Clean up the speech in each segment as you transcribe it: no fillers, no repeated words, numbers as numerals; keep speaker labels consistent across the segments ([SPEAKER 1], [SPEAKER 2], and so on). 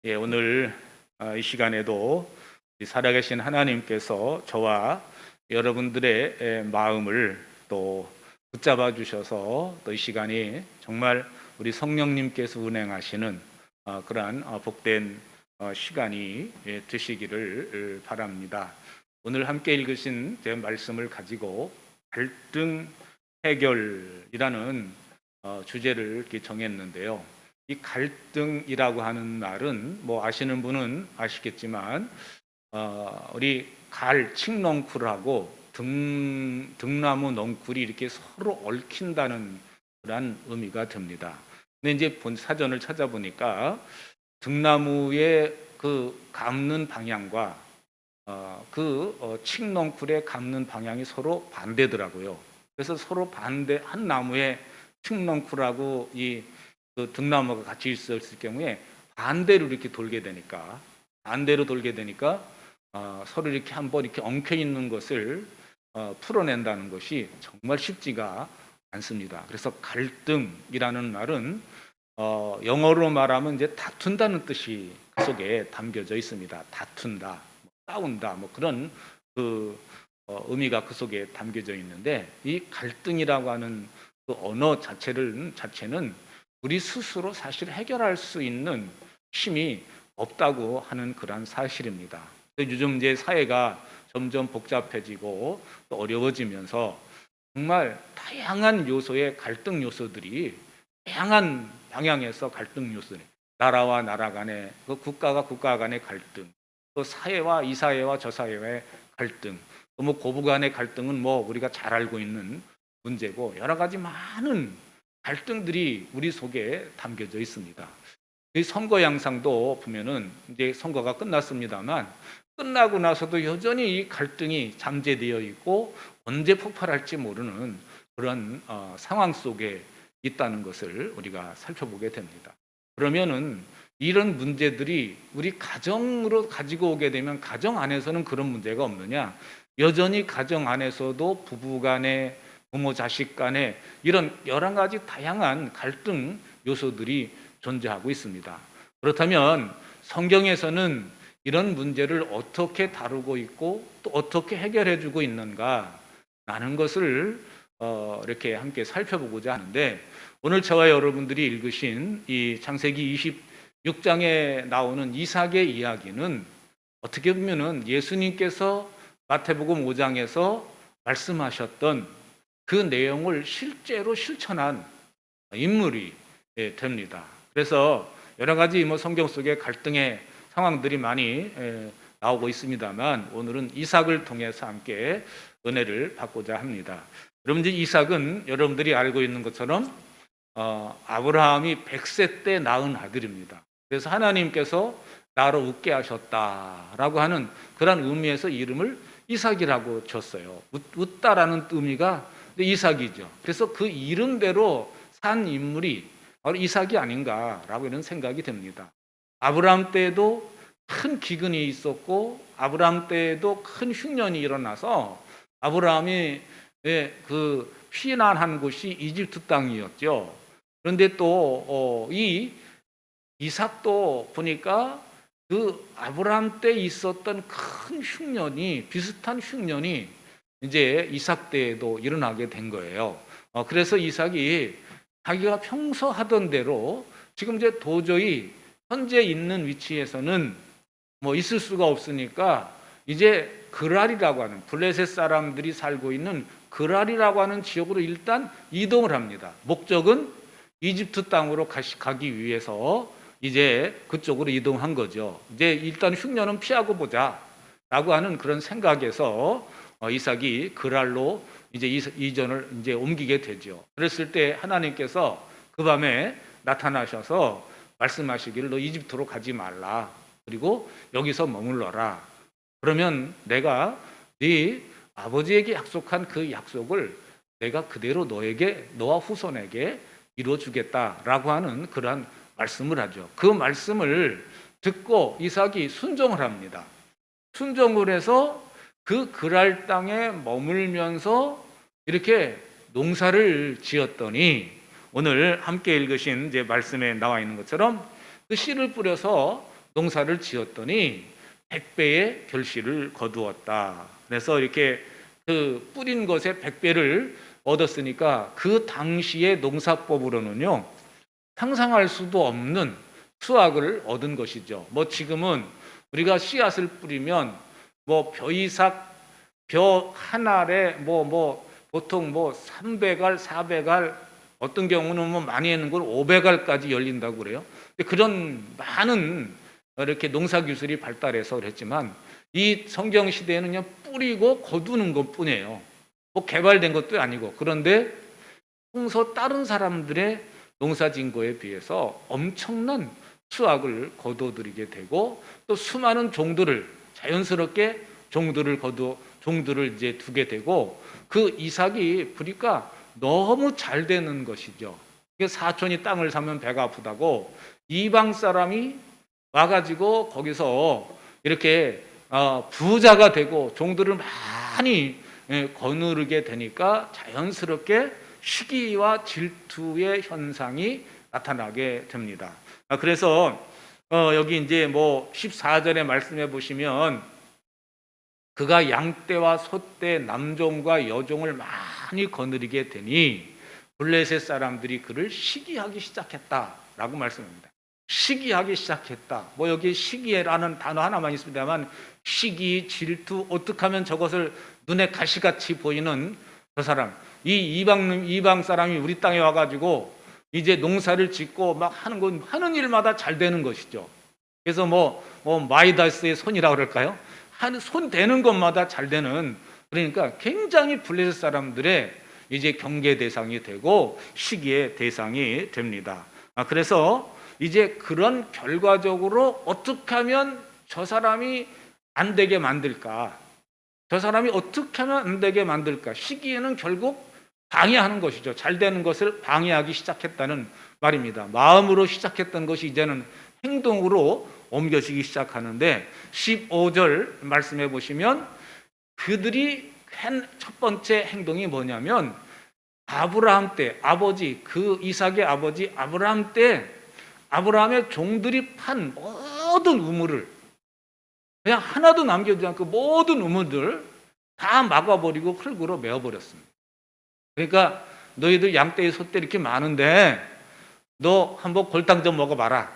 [SPEAKER 1] 오늘 이 시간에도 살아계신 하나님께서 저와 여러분들의 마음을 또 붙잡아 주셔서 또 이 시간이 정말 우리 성령님께서 운행하시는 그러한 복된 시간이 되시기를 바랍니다. 오늘 함께 읽으신 제 말씀을 가지고 갈등 해결이라는 주제를 이렇게 정했는데요. 이 갈등이라고 하는 말은 뭐 아시는 분은 아시겠지만 우리 칡넝쿨하고 등나무 넝쿨이 이렇게 서로 얽힌다는 그런 의미가 됩니다. 근데 이제 본 사전을 찾아보니까 등나무의 그 감는 방향과 칡넝쿨의 감는 방향이 서로 반대더라고요. 그래서 서로 반대 한 나무에 칡넝쿨하고 그 등나무가 같이 있었을 경우에 반대로 이렇게 돌게 되니까 서로 이렇게 한번 이렇게 엉켜 있는 것을 풀어낸다는 것이 정말 쉽지가 않습니다. 그래서 갈등이라는 말은 영어로 말하면 이제 다툰다는 뜻이 그 속에 담겨져 있습니다. 다툰다, 싸운다, 뭐 그런 의미가 그 속에 담겨져 있는데, 이 갈등이라고 하는 그 언어 자체는 우리 스스로 사실 해결할 수 있는 힘이 없다고 하는 그런 사실입니다. 요즘 이제 사회가 점점 복잡해지고 또 어려워지면서 정말 다양한 요소의 갈등 요소들이, 다양한 방향에서 갈등 요소들, 나라와 나라 간의, 국가가 국가 간의 갈등, 또 사회와 이 사회와 저 사회의 갈등, 또 뭐 고부 간의 갈등은 뭐 우리가 잘 알고 있는 문제고, 여러 가지 많은 갈등들이 우리 속에 담겨져 있습니다. 이 선거 양상도 보면은 이제 선거가 끝났습니다만, 끝나고 나서도 여전히 이 갈등이 잠재되어 있고 언제 폭발할지 모르는 그런 상황 속에 있다는 것을 우리가 살펴보게 됩니다. 그러면은 이런 문제들이 우리 가정으로 가지고 오게 되면 가정 안에서는 그런 문제가 없느냐? 여전히 가정 안에서도 부부 간에, 부모 자식 간에 이런 여러 가지 다양한 갈등 요소들이 존재하고 있습니다. 그렇다면 성경에서는 이런 문제를 어떻게 다루고 있고 또 어떻게 해결해 주고 있는가 라는 것을 이렇게 함께 살펴보고자 하는데, 오늘 저와 여러분들이 읽으신 이 창세기 26장에 나오는 이삭의 이야기는 어떻게 보면은 예수님께서 마태복음 5장에서 말씀하셨던 그 내용을 실제로 실천한 인물이 됩니다. 그래서 여러 가지 뭐 성경 속에 갈등의 상황들이 많이 나오고 있습니다만, 오늘은 이삭을 통해서 함께 은혜를 받고자 합니다. 여러분, 이삭은 여러분들이 알고 있는 것처럼 아브라함이 100세 때 낳은 아들입니다. 그래서 하나님께서 나로 웃게 하셨다라고 하는 그런 의미에서 이름을 이삭이라고 줬어요. 웃다라는 의미가 이삭이죠. 그래서 그 이름대로 산 인물이 바로 이삭이 아닌가라고 이런 생각이 듭니다. 아브라함 때에도 큰 기근이 있었고, 아브라함 때에도 큰 흉년이 일어나서 아브라함이 그 피난한 곳이 이집트 땅이었죠. 그런데 또 이 이삭도 보니까 그 아브라함 때 있었던 큰 흉년이, 비슷한 흉년이 이제 이삭 때에도 일어나게 된 거예요. 그래서 이삭이 자기가 평소 하던 대로 지금 이제 도저히 현재 있는 위치에서는 뭐 있을 수가 없으니까 이제 그랄이라고 하는, 블레셋 사람들이 살고 있는 그랄이라고 하는 지역으로 일단 이동을 합니다. 목적은 이집트 땅으로 가기 위해서 이제 그쪽으로 이동한 거죠. 이제 일단 흉년은 피하고 보자 라고 하는 그런 생각에서 이삭이 그랄로 이제 이전을 이제 옮기게 되죠. 그랬을 때 하나님께서 그 밤에 나타나셔서 말씀하시기를 너 이집트로 가지 말라. 그리고 여기서 머물러라. 그러면 내가 네 아버지에게 약속한 그 약속을 내가 그대로 너와 후손에게 이루어주겠다라고 하는 그러한 말씀을 하죠. 그 말씀을 듣고 이삭이 순종을 합니다. 순종을 해서 그 그랄 땅에 머물면서 이렇게 농사를 지었더니, 오늘 함께 읽으신 이제 말씀에 나와 있는 것처럼 그 씨를 뿌려서 농사를 지었더니 100배의 결실을 거두었다. 그래서 이렇게 그 뿌린 것에 100배를 얻었으니까 그 당시의 농사법으로는요, 상상할 수도 없는 수확을 얻은 것이죠. 뭐 지금은 우리가 씨앗을 뿌리면 뭐 벼이삭 벼 한 알에 보통 300알, 400알, 어떤 경우는 뭐 많이 했는 걸 500알까지 열린다고 그래요. 그런 많은 이렇게 농사 기술이 발달해서 그랬지만 이 성경 시대에는 그냥 뿌리고 거두는 것뿐이에요. 뭐 개발된 것도 아니고. 그런데 평소 다른 사람들의 농사진 거에 비해서 엄청난 수확을 거둬들이게 되고, 또 수많은 종들을 자연스럽게 종들을 이제 두게 되고, 그 이삭이 보니까 너무 잘 되는 것이죠. 사촌이 땅을 사면 배가 아프다고 이방 사람이 와가지고 거기서 이렇게 부자가 되고 종들을 많이 거느르게 되니까 자연스럽게 시기와 질투의 현상이 나타나게 됩니다. 그래서 여기 이제 14절에 말씀해 보시면, 그가 양떼와 소떼, 남종과 여종을 많이 거느리게 되니 블레셋 사람들이 그를 시기하기 시작했다라고 말씀합니다. 시기하기 시작했다. 여기 시기라는 단어 하나만 있습니다만, 시기, 질투, 어떻게 하면 저것을 눈에 가시같이 보이는 저 사람, 이 이방 사람이 우리 땅에 와가지고 이제 농사를 짓고 막 하는 일마다 잘 되는 것이죠. 그래서 마이다스의 손이라고 그럴까요? 손 대는 것마다 잘 되는, 그러니까 굉장히 블레셋 사람들의 이제 경계 대상이 되고 시기의 대상이 됩니다. 그래서 이제 그런 결과적으로 어떻게 하면 저 사람이 안 되게 만들까? 저 사람이 어떻게 하면 안 되게 만들까? 시기에는 결국 방해하는 것이죠. 잘 되는 것을 방해하기 시작했다는 말입니다. 마음으로 시작했던 것이 이제는 행동으로 옮겨지기 시작하는데, 15절 말씀해 보시면 그들이 한 첫 번째 행동이 뭐냐면, 아브라함 때 아버지, 그 이삭의 아버지 아브라함 때 아브라함의 종들이 판 모든 우물을 그냥 하나도 남겨두지 않고 모든 우물들 다 막아버리고 흙으로 메워버렸습니다. 그러니까 너희들 양떼 소떼 이렇게 많은데 너 한번 골탕 좀 먹어봐라,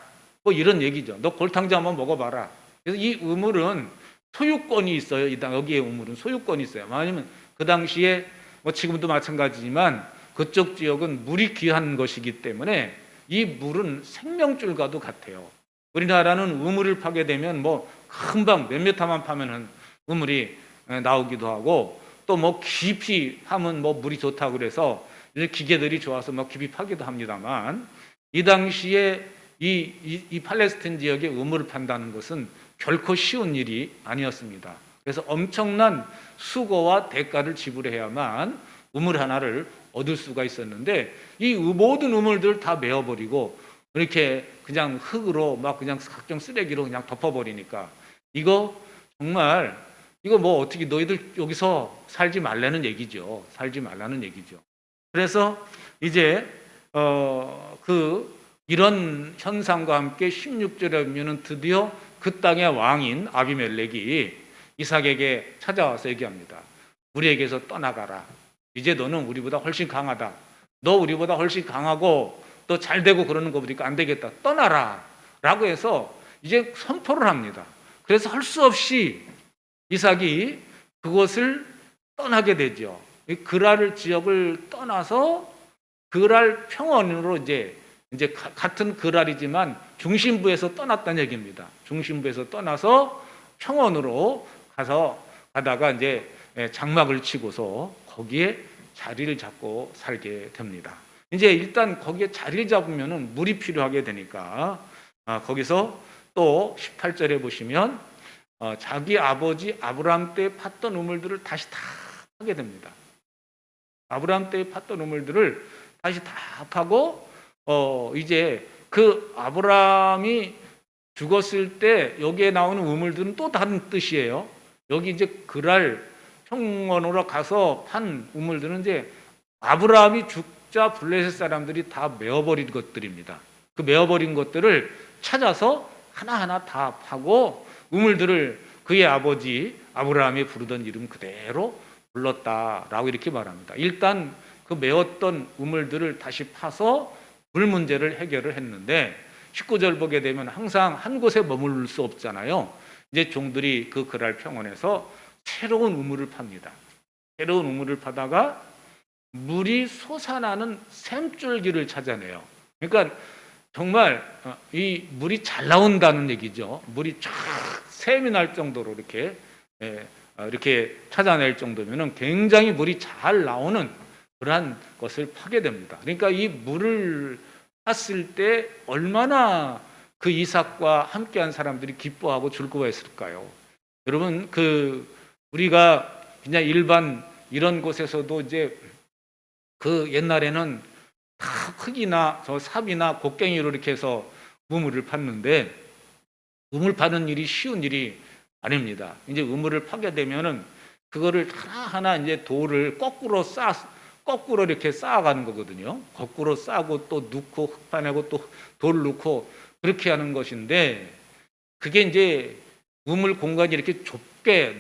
[SPEAKER 1] 이런 얘기죠. 너 골탕 좀 한번 먹어봐라. 그래서 이 우물은 소유권이 있어요. 여기에 우물은 소유권이 있어요. 왜냐하면 그 당시에 지금도 마찬가지지만 그쪽 지역은 물이 귀한 것이기 때문에 이 물은 생명줄과도 같아요. 우리나라는 우물을 파게 되면 금방 몇 미터만 파면은 우물이 나오기도 하고, 또 깊이 파면 물이 좋다고 그래서 기계들이 좋아서 깊이 파기도 합니다만, 이 당시에 이 팔레스타인 지역에 우물을 판다는 것은 결코 쉬운 일이 아니었습니다. 그래서 엄청난 수고와 대가를 지불해야만 우물 하나를 얻을 수가 있었는데, 이 모든 우물들을 다 메워버리고 이렇게 그냥 흙으로 그냥 각종 쓰레기로 그냥 덮어버리니까, 이거 정말 어떻게 너희들 여기서 살지 말라는 얘기죠. 살지 말라는 얘기죠. 그래서 이제 이런 현상과 함께 16절에 보면은 드디어 그 땅의 왕인 아비멜렉이 이삭에게 찾아와서 얘기합니다. 우리에게서 떠나가라. 이제 너는 우리보다 훨씬 강하다. 너 우리보다 훨씬 강하고 또 잘 되고 그러는 거 보니까 안 되겠다. 떠나라. 라고 해서 이제 선포를 합니다. 그래서 할 수 없이 이삭이 그곳을 떠나게 되죠. 그랄 지역을 떠나서 그랄 평원으로 이제 같은 그랄이지만 중심부에서 떠났다는 얘기입니다. 중심부에서 떠나서 평원으로 가다가 이제 장막을 치고서 거기에 자리를 잡고 살게 됩니다. 이제 일단 거기에 자리를 잡으면은 물이 필요하게 되니까 거기서 또 18절에 보시면 자기 아버지 아브라함 때 팠던 우물들을 다시 다 파게 됩니다. 아브라함 때 팠던 우물들을 다시 다 파고 이제 그 아브라함이 죽었을 때 여기에 나오는 우물들은 또 다른 뜻이에요. 여기 이제 그랄 평원으로 가서 판 우물들은 이제 아브라함이 죽자 블레셋 사람들이 다 메워버린 것들입니다. 그 메워버린 것들을 찾아서 하나하나 다 파고 우물들을 그의 아버지 아브라함이 부르던 이름 그대로 불렀다라고 이렇게 말합니다. 일단 그 메웠던 우물들을 다시 파서 물 문제를 해결을 했는데 19절 보게 되면 항상 한 곳에 머무를 수 없잖아요. 이제 종들이 그 그랄 평원에서 새로운 우물을 팝니다. 새로운 우물을 파다가 물이 솟아나는 샘줄기를 찾아내요. 그러니까 정말 이 물이 잘 나온다는 얘기죠. 물이 쫙 샘이 날 정도로 이렇게 찾아낼 정도면은 굉장히 물이 잘 나오는 그러한 것을 파게 됩니다. 그러니까 이 물을 팠을 때 얼마나 그 이삭과 함께한 사람들이 기뻐하고 즐거워했을까요? 여러분, 우리가 그냥 일반 이런 곳에서도 이제 그 옛날에는 다 흙이나 저 삽이나 곡괭이로 이렇게 해서 우물을 팠는데 우물 파는 일이 쉬운 일이 아닙니다. 이제 우물을 파게 되면은 그거를 하나하나 이제 돌을 거꾸로 이렇게 쌓아가는 거거든요. 거꾸로 쌓고 또 넣고 흙 파내고 또 돌 넣고 그렇게 하는 것인데 그게 이제 우물 공간이 이렇게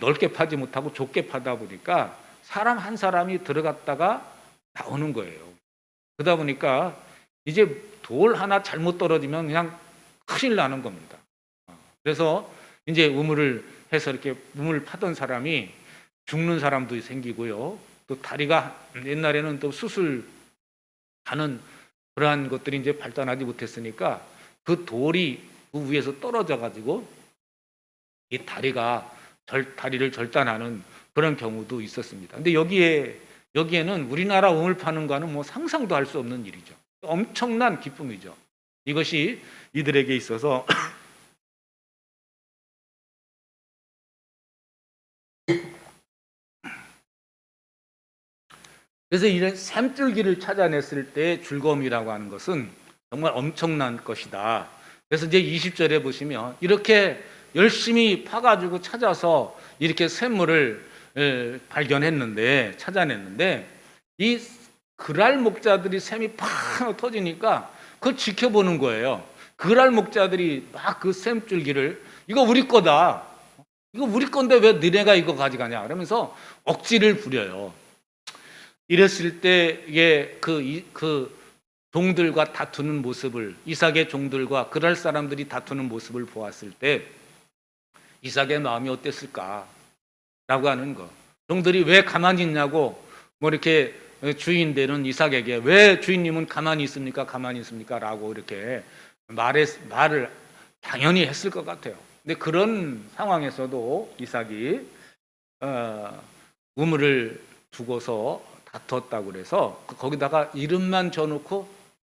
[SPEAKER 1] 넓게 파지 못하고 좁게 파다 보니까 사람 한 사람이 들어갔다가 나오는 거예요. 그러다 보니까 이제 돌 하나 잘못 떨어지면 그냥 큰일 나는 겁니다. 그래서 이제 우물을 해서 이렇게 우물을 파던 사람이 죽는 사람도 생기고요. 또 다리가 옛날에는 또 수술하는 그러한 것들이 이제 발달하지 못했으니까 그 돌이 그 위에서 떨어져 가지고 이 다리를 절단하는 그런 경우도 있었습니다. 근데 여기에는 우리나라 우물 파는 거는 뭐 상상도 할 수 없는 일이죠. 엄청난 기쁨이죠. 이것이 이들에게 있어서 그래서 이런 샘줄기를 찾아냈을 때 즐거움이라고 하는 것은 정말 엄청난 것이다. 그래서 이제 20절에 보시면 이렇게 열심히 파가지고 찾아서 이렇게 샘물을 찾아냈는데 이 그랄 목자들이 샘이 팍 터지니까 그걸 지켜보는 거예요. 그랄 목자들이 막 그 샘줄기를 이거 우리 거다. 이거 우리 건데 왜 너네가 이거 가져가냐 그러면서 억지를 부려요. 이랬을 때 이게 그 종들과 다투는 모습을 이삭의 종들과 그랄 사람들이 다투는 모습을 보았을 때 이삭의 마음이 어땠을까? 라고 하는 거. 종들이 왜 가만히 있냐고 뭐 이렇게 주인 되는 이삭에게 왜 주인님은 가만히 있습니까? 가만히 있습니까? 라고 이렇게 말을 당연히 했을 것 같아요. 근데 그런 상황에서도 이삭이 우물을 두고서 다퉜다고 그래서 거기다가 이름만 줘놓고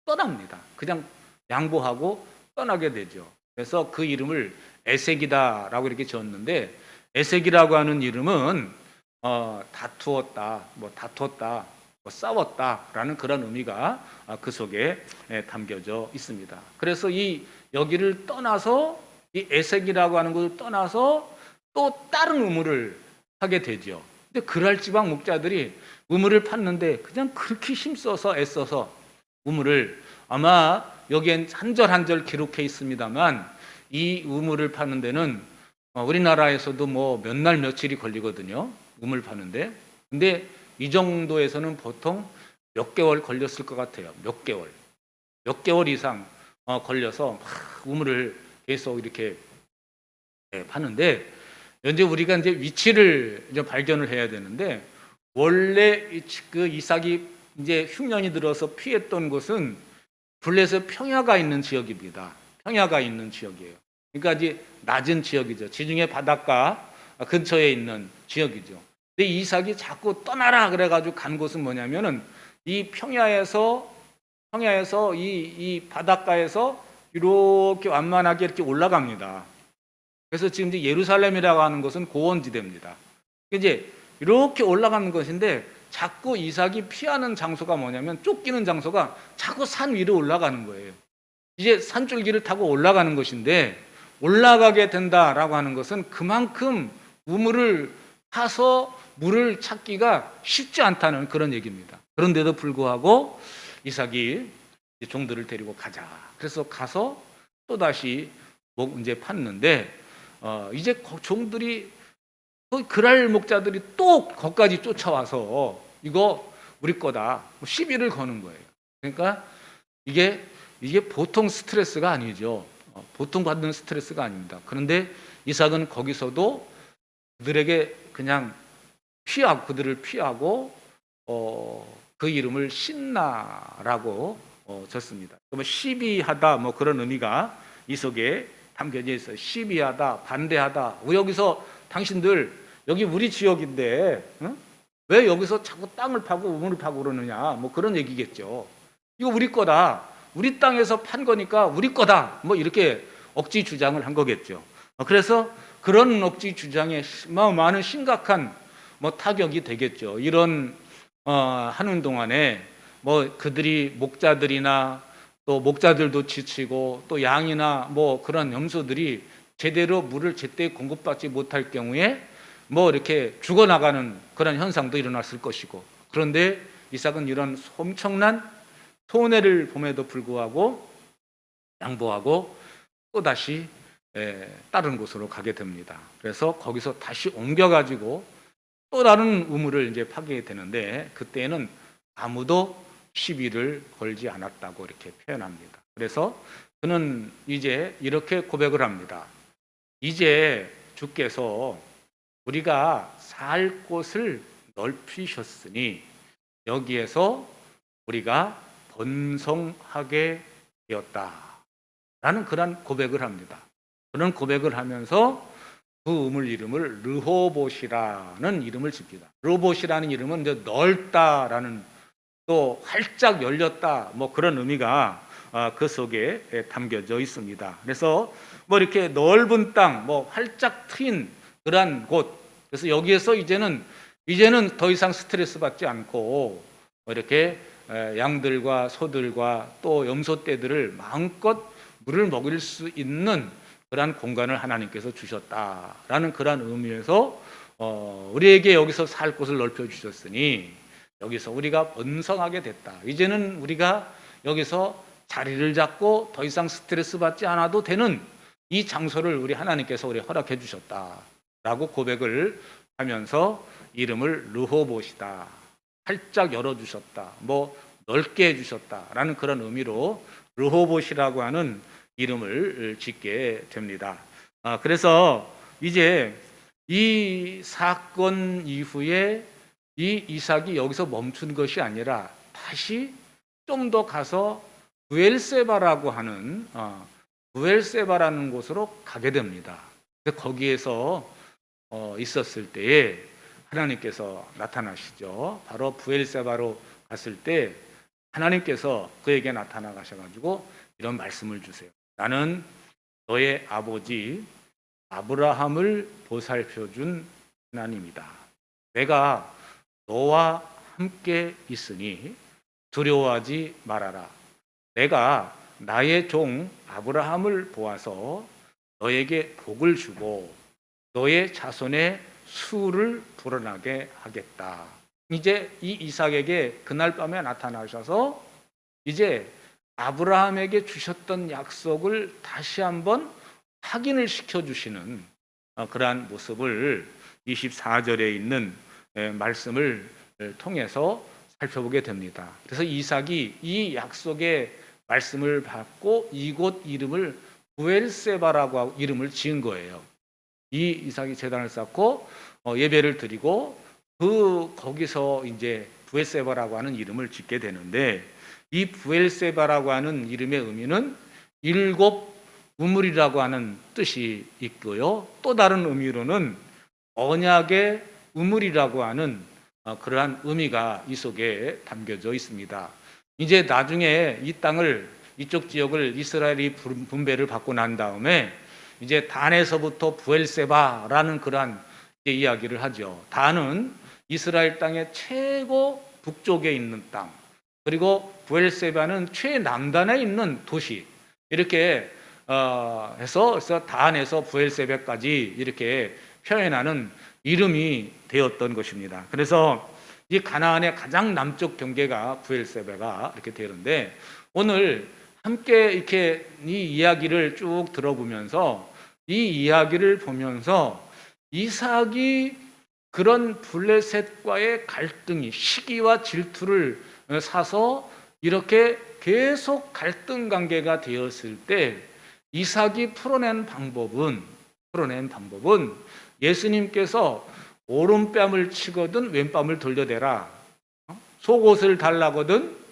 [SPEAKER 1] 떠납니다. 그냥 양보하고 떠나게 되죠. 그래서 그 이름을 에색이다라고 이렇게 지었는데 에색이라고 하는 이름은 다투었다, 뭐 싸웠다라는 그런 의미가 그 속에 담겨져 있습니다. 그래서 여기를 떠나서 이 에색이라고 하는 것을 떠나서 또 다른 우물을 하게 되죠. 근데 그랄 지방 목자들이 우물을 팠는데 그냥 그렇게 힘써서 애써서 우물을 아마 여기엔 한 절 한 절 기록해 있습니다만 이 우물을 파는 데는 우리나라에서도 뭐 몇 날 며칠이 걸리거든요. 우물 파는데. 근데 이 정도에서는 보통 몇 개월 걸렸을 것 같아요. 몇 개월 이상 걸려서 막 우물을 계속 이렇게 파는데 현재 우리가 이제 위치를 이제 발견을 해야 되는데 원래 그 이삭이 이제 흉년이 들어서 피했던 곳은 블레셋 평야가 있는 지역입니다. 평야가 있는 지역이에요. 그러니까 이제 낮은 지역이죠. 지중해 바닷가 근처에 있는 지역이죠. 근데 이삭이 자꾸 떠나라 그래가지고 간 곳은 뭐냐면은 이 평야에서 이 바닷가에서 이렇게 완만하게 이렇게 올라갑니다. 그래서 지금 이제 예루살렘이라고 하는 것은 고원지대입니다. 이제 이렇게 올라가는 것인데 자꾸 이삭이 피하는 장소가 뭐냐면 쫓기는 장소가 자꾸 산 위로 올라가는 거예요. 이제 산줄기를 타고 올라가는 것인데 올라가게 된다라고 하는 것은 그만큼 우물을 파서 물을 찾기가 쉽지 않다는 그런 얘기입니다. 그런데도 불구하고 이삭이 종들을 데리고 가자. 그래서 가서 또다시 뭐 이제 팠는데 이제 종들이 그랄 목자들이 또 거기까지 쫓아와서 이거 우리 거다 시비를 거는 거예요. 그러니까 이게 보통 스트레스가 아니죠. 보통 받는 스트레스가 아닙니다. 그런데 이삭은 거기서도 그들에게 그냥 그들을 피하고 그 이름을 신나라고 졌습니다. 그러면 시비하다 뭐 그런 의미가 이 속에 담겨져 있어요. 시비하다, 반대하다. 여기서 당신들 여기 우리 지역인데 왜 여기서 자꾸 땅을 파고 우물을 파고 그러느냐 뭐 그런 얘기겠죠. 이거 우리 거다. 우리 땅에서 판 거니까 우리 거다. 뭐 이렇게 억지 주장을 한 거겠죠. 그래서 그런 억지 주장에 많은 심각한 뭐 타격이 되겠죠. 이런 하는 동안에 뭐 그들이 목자들이나 또 목자들도 지치고 또 양이나 뭐 그런 염소들이 제대로 물을 제때 공급받지 못할 경우에 뭐 이렇게 죽어나가는 그런 현상도 일어났을 것이고, 그런데 이삭은 이런 엄청난 손해를 봄에도 불구하고 양보하고 또 다시 다른 곳으로 가게 됩니다. 그래서 거기서 다시 옮겨가지고 또 다른 우물을 이제 파게 되는데 그때는 아무도 시비를 걸지 않았다고 이렇게 표현합니다. 그래서 그는 이제 이렇게 고백을 합니다. 이제 주께서 우리가 살 곳을 넓히셨으니 여기에서 우리가 번성하게 되었다 라는 그런 고백을 합니다. 그런 고백을 하면서 그 우물 이름을 르호봇이라는 이름을 집니다. 르호봇이라는 이름은 이제 넓다라는, 또 활짝 열렸다 뭐 그런 의미가 그 속에 담겨져 있습니다. 그래서 뭐 이렇게 넓은 땅, 뭐 활짝 트인 그러한 곳, 그래서 여기에서 이제는 더 이상 스트레스 받지 않고 이렇게 양들과 소들과 또 염소떼들을 마음껏 물을 먹일 수 있는 그러한 공간을 하나님께서 주셨다라는 그러한 의미에서 우리에게 여기서 살 곳을 넓혀 주셨으니 여기서 우리가 번성하게 됐다. 이제는 우리가 여기서 자리를 잡고 더 이상 스트레스 받지 않아도 되는 이 장소를 우리 하나님께서 우리 허락해 주셨다라고 고백을 하면서 이름을 르호봇이다, 활짝 열어주셨다, 뭐 넓게 해주셨다라는 그런 의미로 르호봇이라고 하는 이름을 짓게 됩니다. 그래서 이제 이 사건 이후에 이 이삭이 여기서 멈춘 것이 아니라 다시 좀 더 가서 브엘세바라고 하는 브엘세바라는 곳으로 가게 됩니다. 거기에서 있었을 때에 하나님께서 나타나시죠. 바로 브엘세바로 갔을 때 하나님께서 그에게 나타나 가셔가지고 이런 말씀을 주세요. 나는 너의 아버지 아브라함을 보살펴준 하나님이다. 내가 너와 함께 있으니 두려워하지 말아라. 내가 나의 종 아브라함을 보아서 너에게 복을 주고 너의 자손의 수를 불어나게 하겠다. 이제 이 이삭에게 그날 밤에 나타나셔서 이제 아브라함에게 주셨던 약속을 다시 한번 확인을 시켜주시는 그러한 모습을 24절에 있는 말씀을 통해서 살펴보게 됩니다. 그래서 이삭이 이 약속의 말씀을 받고 이곳 이름을 부엘세바라고 이름을 지은 거예요. 이 이삭이 제단을 쌓고 예배를 드리고 거기서 이제 부엘세바라고 하는 이름을 짓게 되는데, 이 부엘세바라고 하는 이름의 의미는 일곱 우물이라고 하는 뜻이 있고요. 또 다른 의미로는 언약의 우물이라고 하는 그러한 의미가 이 속에 담겨져 있습니다. 이제 나중에 이 땅을, 이쪽 지역을 이스라엘이 분배를 받고 난 다음에 이제 단에서부터 부엘세바라는 그러한 이야기를 하죠. 단은 이스라엘 땅의 최고 북쪽에 있는 땅, 그리고 부엘세바는 최남단에 있는 도시, 이렇게 해서 단에서 부엘세바까지 이렇게 표현하는 이름이 되었던 것입니다. 그래서 이 가나안의 가장 남쪽 경계가 부엘세바가 이렇게 되는데, 오늘 함께 이렇게 이 이야기를 쭉 들어보면서 이 이야기를 보면서 이삭이 그런 블레셋과의 갈등이 시기와 질투를 사서 이렇게 계속 갈등 관계가 되었을 때 이삭이 풀어낸 방법은 예수님께서 오른뺨을 치거든 왼뺨을 돌려대라, 속옷을 달라거든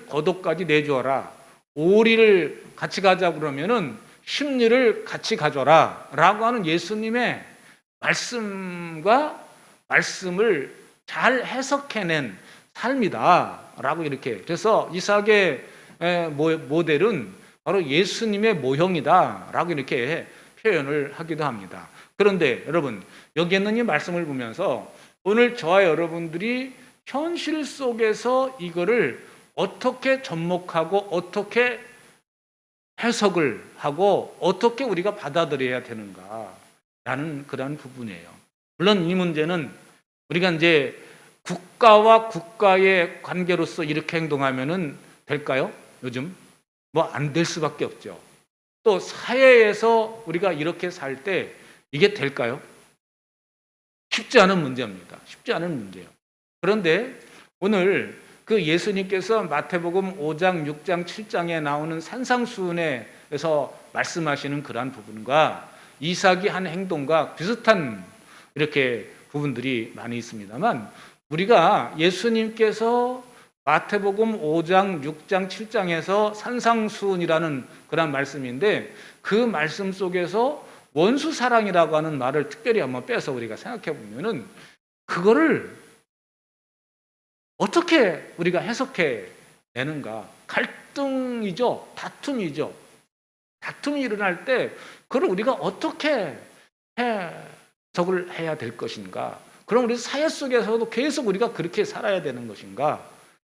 [SPEAKER 1] 겉옷까지 내주어라, 오리를 같이 가자 그러면은 십리를 같이 가져라 라고 하는 예수님의 말씀을 잘 해석해낸 삶이다 라고 이렇게. 그래서 이삭의 모델은 바로 예수님의 모형이다 라고 이렇게 표현을 하기도 합니다. 그런데 여러분, 여기 있는 이 말씀을 보면서 오늘 저와 여러분들이 현실 속에서 이거를 어떻게 접목하고 어떻게 해석을 하고 어떻게 우리가 받아들여야 되는가 라는 그런 부분이에요. 물론 이 문제는 우리가 이제 국가와 국가의 관계로서 이렇게 행동하면은 될까요? 요즘 뭐 안 될 수밖에 없죠. 또 사회에서 우리가 이렇게 살 때 이게 될까요? 쉽지 않은 문제입니다. 쉽지 않은 문제예요. 그런데 오늘 그 예수님께서 마태복음 5장, 6장, 7장에 나오는 산상수훈에서 말씀하시는 그러한 부분과 이삭이 한 행동과 비슷한 이렇게 부분들이 많이 있습니다만, 우리가 예수님께서 마태복음 5장, 6장, 7장에서 산상수훈이라는 그런 말씀인데 그 말씀 속에서 원수사랑이라고 하는 말을 특별히 한번 빼서 우리가 생각해 보면은 그거를 어떻게 우리가 해석해 내는가? 갈등이죠. 다툼이죠. 다툼이 일어날 때 그걸 우리가 어떻게 해석을 해야 될 것인가? 그럼 우리 사회 속에서도 계속 우리가 그렇게 살아야 되는 것인가?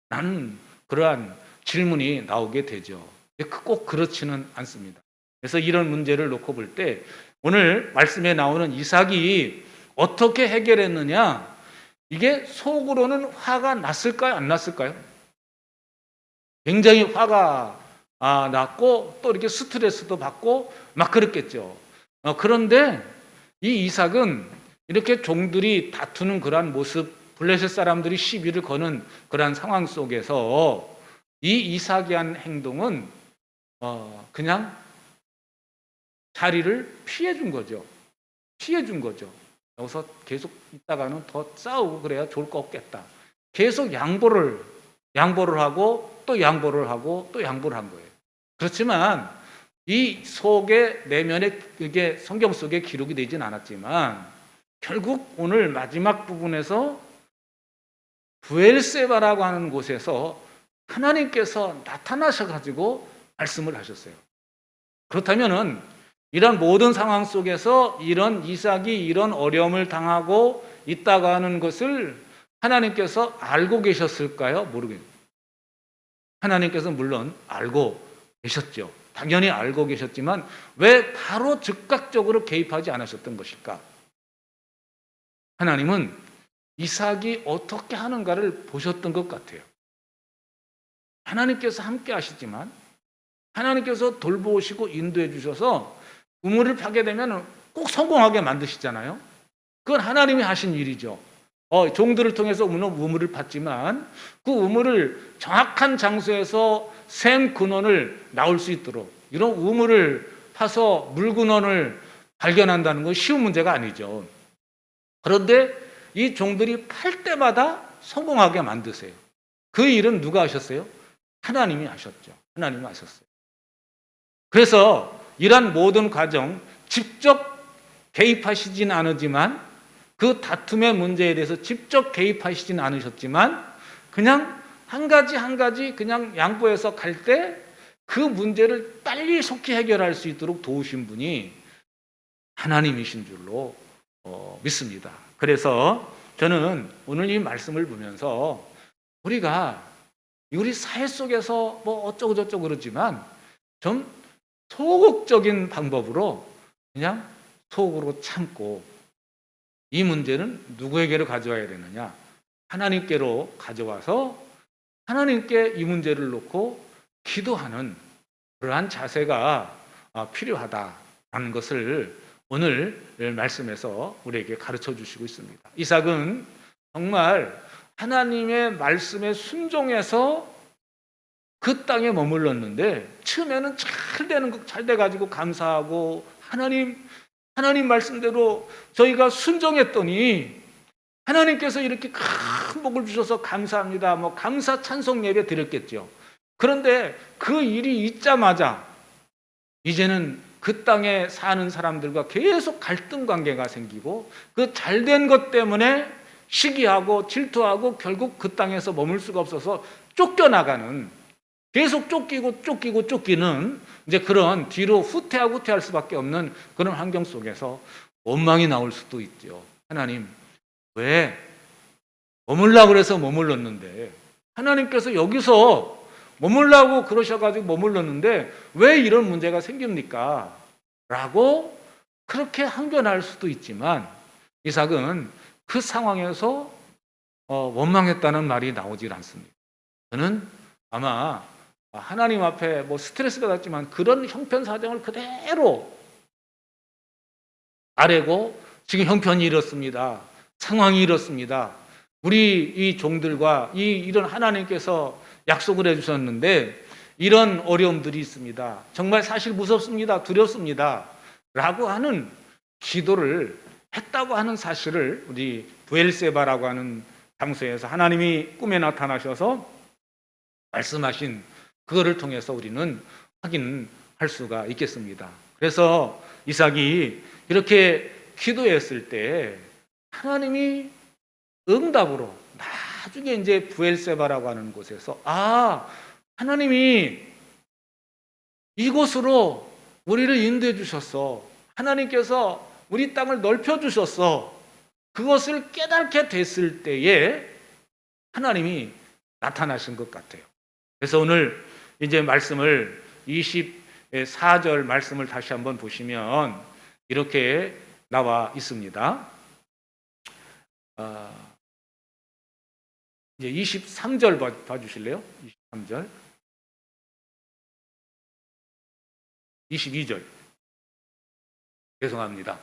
[SPEAKER 1] 라는 그러한 질문이 나오게 되죠. 꼭 그렇지는 않습니다. 그래서 이런 문제를 놓고 볼 때 오늘 말씀에 나오는 이삭이 어떻게 해결했느냐? 이게 속으로는 화가 났을까요? 안 났을까요? 굉장히 화가 났고 또 이렇게 스트레스도 받고 막 그랬겠죠. 그런데 이 이삭은 이렇게 종들이 다투는 그러한 모습, 블레셋 사람들이 시비를 거는 그러한 상황 속에서 이 이삭이 한 행동은 그냥 자리를 피해 준 거죠. 여기서 계속 있다가는 더 싸우고 그래야 좋을 것 없겠다. 계속 양보를 하고 또 양보를 하고 또 양보를 한 거예요. 그렇지만 이 속에 내면에 이게 성경 속에 기록이 되진 않았지만 결국 오늘 마지막 부분에서 브엘세바라고 하는 곳에서 하나님께서 나타나셔가지고 말씀을 하셨어요. 그렇다면은 이런 모든 상황 속에서 이런 이삭이 이런 어려움을 당하고 있다고 하는 것을 하나님께서 알고 계셨을까요? 모르겠어요. 하나님께서 물론 알고 계셨죠. 당연히 알고 계셨지만 왜 바로 즉각적으로 개입하지 않으셨던 것일까? 하나님은 이삭이 어떻게 하는가를 보셨던 것 같아요. 하나님께서 함께 하시지만 하나님께서 돌보시고 인도해 주셔서 우물을 파게 되면 꼭 성공하게 만드시잖아요. 그건 하나님이 하신 일이죠. 종들을 통해서 우물을 팠지만 그 우물을 정확한 장소에서 샘 근원을 나올 수 있도록 이런 우물을 파서 물 근원을 발견한다는 건 쉬운 문제가 아니죠. 그런데 이 종들이 팔 때마다 성공하게 만드세요. 그 일은 누가 하셨어요? 하나님이 하셨죠. 하나님이 하셨어요. 그래서 이러한 모든 과정 직접 개입하시진 않았지만 그 다툼의 문제에 대해서 직접 개입하시진 않으셨지만 그냥 한 가지 그냥 양보해서 갈 때 그 문제를 빨리 속히 해결할 수 있도록 도우신 분이 하나님이신 줄로 믿습니다. 그래서 저는 오늘 이 말씀을 보면서 우리가 우리 사회 속에서 뭐 어쩌고저쩌고 그러지만 좀 소극적인 방법으로 그냥 속으로 참고 이 문제는 누구에게로 가져와야 되느냐? 하나님께로 가져와서 하나님께 이 문제를 놓고 기도하는 그러한 자세가 필요하다라는 것을 오늘 말씀에서 우리에게 가르쳐 주시고 있습니다. 이삭은 정말 하나님의 말씀에 순종해서 그 땅에 머물렀는데 처음에는 잘 돼가지고 감사하고 하나님 말씀대로 저희가 순종했더니 하나님께서 이렇게 큰 복을 주셔서 감사합니다. 감사 찬송 예배 드렸겠죠. 그런데 그 일이 있자마자 이제는 그 땅에 사는 사람들과 계속 갈등 관계가 생기고 그 잘된 것 때문에 시기하고 질투하고 결국 그 땅에서 머물 수가 없어서 쫓겨나가는, 계속 쫓기는 이제 그런 뒤로 후퇴할 수밖에 없는 그런 환경 속에서 원망이 나올 수도 있죠. 하나님, 왜 머물라고 그래서 머물렀는데, 하나님께서 여기서 머물라고 그러셔가지고 머물렀는데 왜 이런 문제가 생깁니까? 라고 그렇게 항변할 수도 있지만 이삭은 그 상황에서 원망했다는 말이 나오질 않습니다. 저는 아마 하나님 앞에 스트레스 받았지만 그런 형편사정을 그대로 아뢰고 지금 형편이 이렇습니다. 상황이 이렇습니다. 우리 이 종들과 이런 하나님께서 약속을 해주셨는데 이런 어려움들이 있습니다. 정말 사실 무섭습니다. 두렵습니다. 라고 하는 기도를 했다고 하는 사실을 우리 브엘세바라고 하는 장소에서 하나님이 꿈에 나타나셔서 말씀하신 그거를 통해서 우리는 확인할 수가 있겠습니다. 그래서 이삭이 이렇게 기도했을 때 하나님이 응답으로 나중에 이제 브엘세바라고 하는 곳에서 하나님이 이곳으로 우리를 인도해 주셨어. 하나님께서 우리 땅을 넓혀 주셨어. 그것을 깨닫게 됐을 때에 하나님이 나타나신 것 같아요. 그래서 오늘 이제 말씀을 24절 말씀을 다시 한번 보시면 이렇게 나와 있습니다. 이제 23절 봐주실래요? 23절. 22절. 죄송합니다.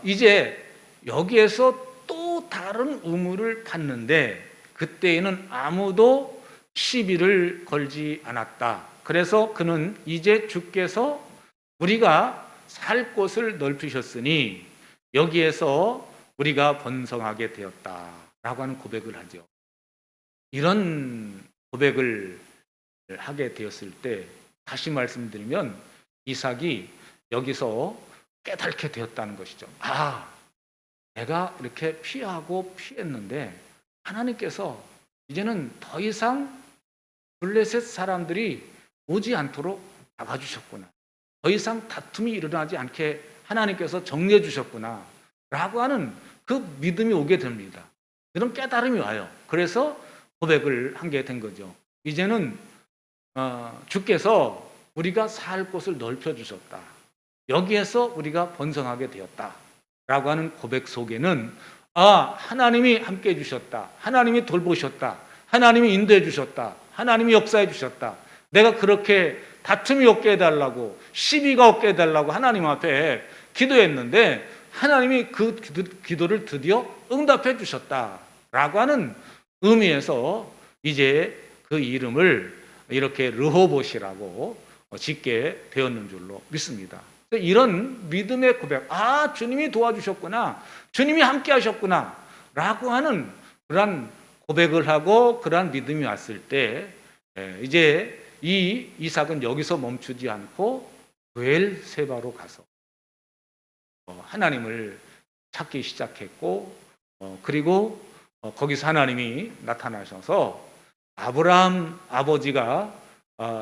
[SPEAKER 1] 이제 여기에서 또 다른 우물을 팠는데 그때에는 아무도 시비를 걸지 않았다. 그래서 그는 이제 주께서 우리가 살 곳을 넓히셨으니 여기에서 우리가 번성하게 되었다라고 하는 고백을 하죠. 이런 고백을 하게 되었을 때 다시 말씀드리면 이삭이 여기서 깨닫게 되었다는 것이죠. 내가 이렇게 피했는데 하나님께서 이제는 더 이상 블레셋 사람들이 오지 않도록 막아주셨구나. 더 이상 다툼이 일어나지 않게 하나님께서 정리해 주셨구나 라고 하는 그 믿음이 오게 됩니다. 그런 깨달음이 와요. 그래서 고백을 한 게 된 거죠. 이제는 주께서 우리가 살 곳을 넓혀주셨다. 여기에서 우리가 번성하게 되었다 라고 하는 고백 속에는 하나님이 함께 해주셨다. 하나님이 돌보셨다. 하나님이 인도해 주셨다. 하나님이 역사해 주셨다. 내가 그렇게 다툼이 없게 해달라고, 시비가 없게 해달라고 하나님 앞에 기도했는데 하나님이 그 기도를 드디어 응답해 주셨다라고 하는 의미에서 이제 그 이름을 이렇게 르호봇이라고 짓게 되었는 줄로 믿습니다. 이런 믿음의 고백, 주님이 도와주셨구나, 주님이 함께 하셨구나 라고 하는 그런 고백을 하고 그런 믿음이 왔을 때 이제 이 이삭은 여기서 멈추지 않고 브엘세바로 가서 하나님을 찾기 시작했고 그리고 거기서 하나님이 나타나셔서 아브라함 아버지가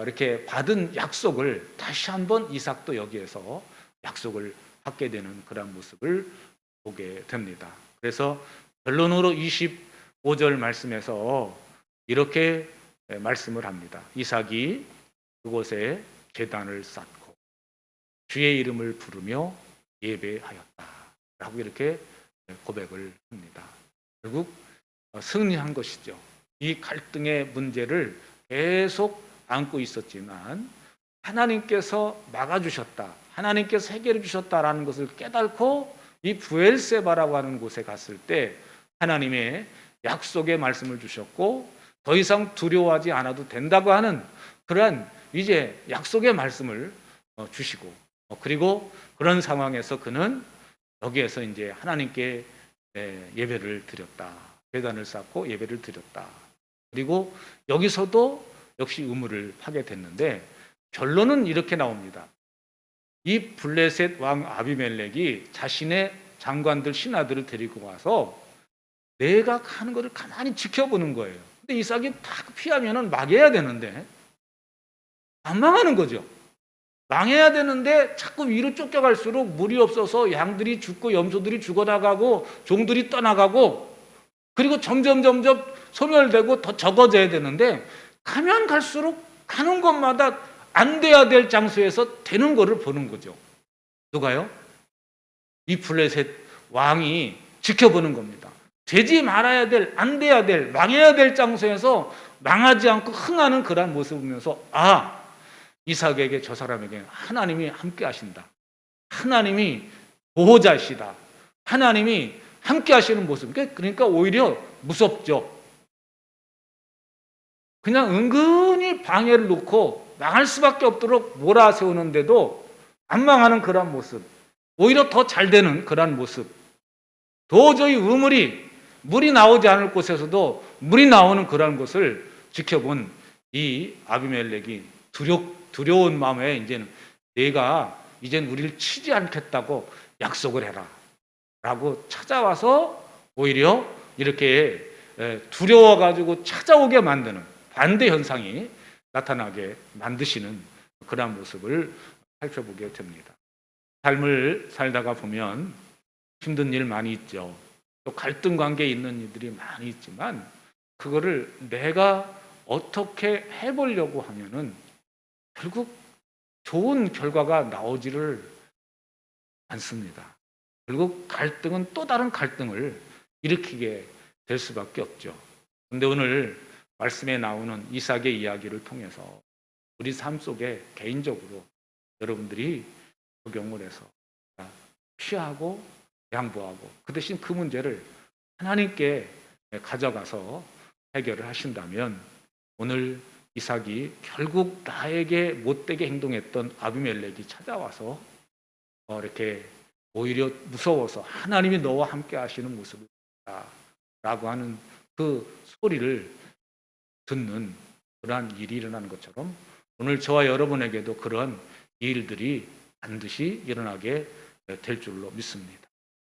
[SPEAKER 1] 이렇게 받은 약속을 다시 한번 이삭도 여기에서 약속을 받게 되는 그런 모습을 보게 됩니다. 그래서 결론으로 25절 말씀에서 이렇게 말씀을 합니다. 이삭이 그곳에 제단을 쌓고 주의 이름을 부르며 예배하였다 라고 이렇게 고백을 합니다. 결국 승리한 것이죠. 이 갈등의 문제를 계속 안고 있었지만 하나님께서 막아주셨다, 하나님께서 해결해 주셨다라는 것을 깨닫고 이 브엘세바라고 하는 곳에 갔을 때 하나님의 약속의 말씀을 주셨고 더 이상 두려워하지 않아도 된다고 하는 그러한 이제 약속의 말씀을 주시고 그리고 그런 상황에서 그는 여기에서 이제 하나님께 예배를 드렸다, 제단을 쌓고 예배를 드렸다. 그리고 여기서도 역시 우물을 파게 됐는데 결론은 이렇게 나옵니다. 이 블레셋 왕 아비멜렉이 자신의 장관들 신하들을 데리고 와서 내가 하는 것을 가만히 지켜보는 거예요. 근데 이삭이 탁 피하면은 망해야 되는데 안 망하는 거죠. 망해야 되는데 자꾸 위로 쫓겨갈수록 물이 없어서 양들이 죽고 염소들이 죽어나가고 종들이 떠나가고 그리고 점점 소멸되고 더 적어져야 되는데 가면 갈수록 가는 곳마다 안 돼야 될 장소에서 되는 거를 보는 거죠. 누가요? 이 블레셋 왕이 지켜보는 겁니다. 되지 말아야 될, 안 돼야 될, 망해야 될 장소에서 망하지 않고 흥하는 그러한 모습을 보면서 이삭에게 저 사람에게 하나님이 함께 하신다. 하나님이 보호자이시다. 하나님이 함께 하시는 모습. 그러니까 오히려 무섭죠. 그냥 은근히 방해를 놓고 망할 수밖에 없도록 몰아세우는데도 안 망하는 그러한 모습. 오히려 더 잘 되는 그러한 모습. 도저히 물이 나오지 않을 곳에서도 물이 나오는 그러한 것을 지켜본 이 아비멜렉이 두려운 마음에 이제는 내가 이젠 우리를 치지 않겠다고 약속을 해라 라고 찾아와서 오히려 이렇게 두려워가지고 찾아오게 만드는 반대 현상이 나타나게 만드시는 그러한 모습을 살펴보게 됩니다. 삶을 살다가 보면 힘든 일 많이 있죠. 또 갈등 관계에 있는 일들이 많이 있지만 그거를 내가 어떻게 해보려고 하면은 결국 좋은 결과가 나오지를 않습니다. 결국 갈등은 또 다른 갈등을 일으키게 될 수밖에 없죠. 그런데 오늘 말씀에 나오는 이삭의 이야기를 통해서 우리 삶 속에 개인적으로 여러분들이 적용을 해서 피하고 양보하고 그 대신 그 문제를 하나님께 가져가서 해결을 하신다면 오늘 이삭이 결국 나에게 못되게 행동했던 아비멜렉이 찾아와서 이렇게 오히려 무서워서 하나님이 너와 함께 하시는 모습을 라고 하는 그 소리를 듣는 그러한 일이 일어나는 것처럼 오늘 저와 여러분에게도 그런 일들이 반드시 일어나게 될 줄로 믿습니다.